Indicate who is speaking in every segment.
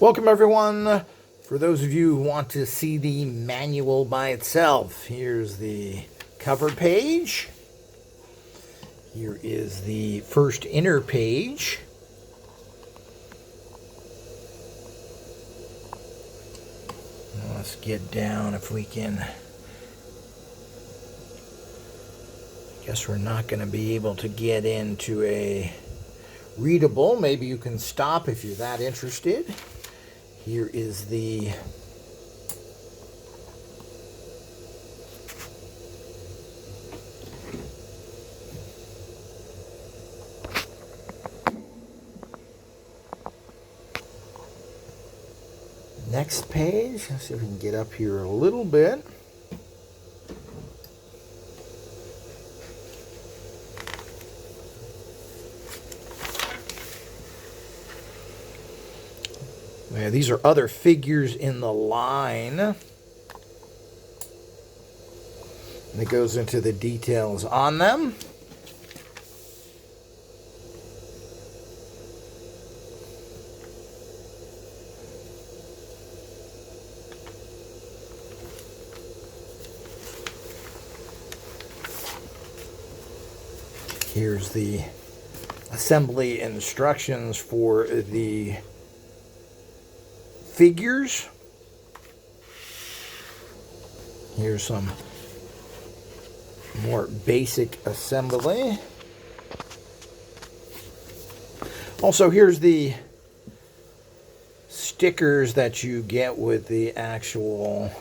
Speaker 1: Welcome everyone. For those of you who want to see the manual by itself, here's the cover page. Here is the first inner page. Let's get down if we can. Guess we're not going to be able to get into a readable. Maybe you can stop if you're that interested. Here is the next page. Let's see if we can get up here a little bit. Yeah, these are other figures in the line. And it goes into the details on them. Here's the assembly instructions for the figures. Here's some more basic assembly. Also, here's the stickers that you get with the actual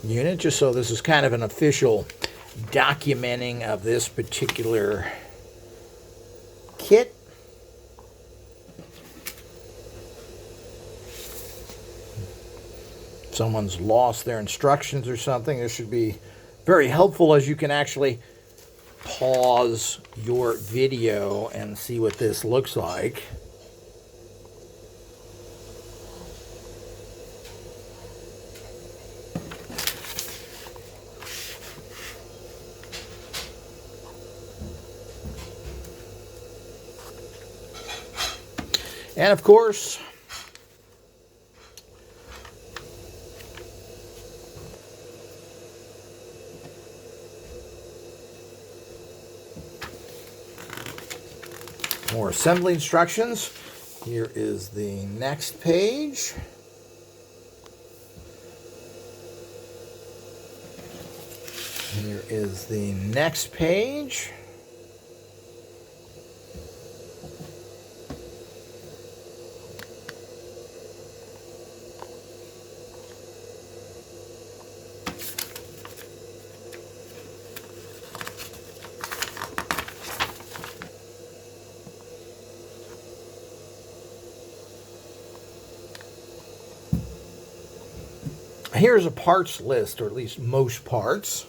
Speaker 1: unit, just so this is kind of an official documenting of this particular kit. Someone's lost their instructions or something, this should be very helpful, as you can actually pause your video and see what this looks like. And of course, more assembly instructions. Here is the next page. Here is the next page. Here's a parts list, or at least most parts.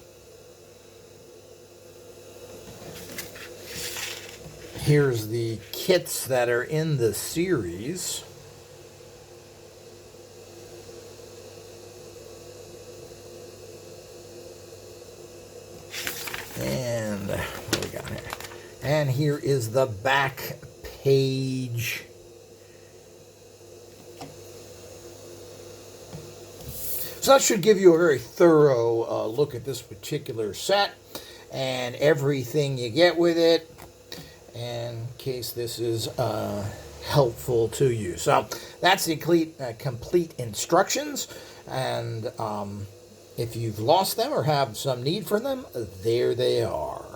Speaker 1: Here's the kits that are in the series. And what do we got here? And here is the back page. So that should give you a very thorough look at this particular set and everything you get with it, in case this is helpful to you. So that's the complete instructions, and if you've lost them or have some need for them, there they are.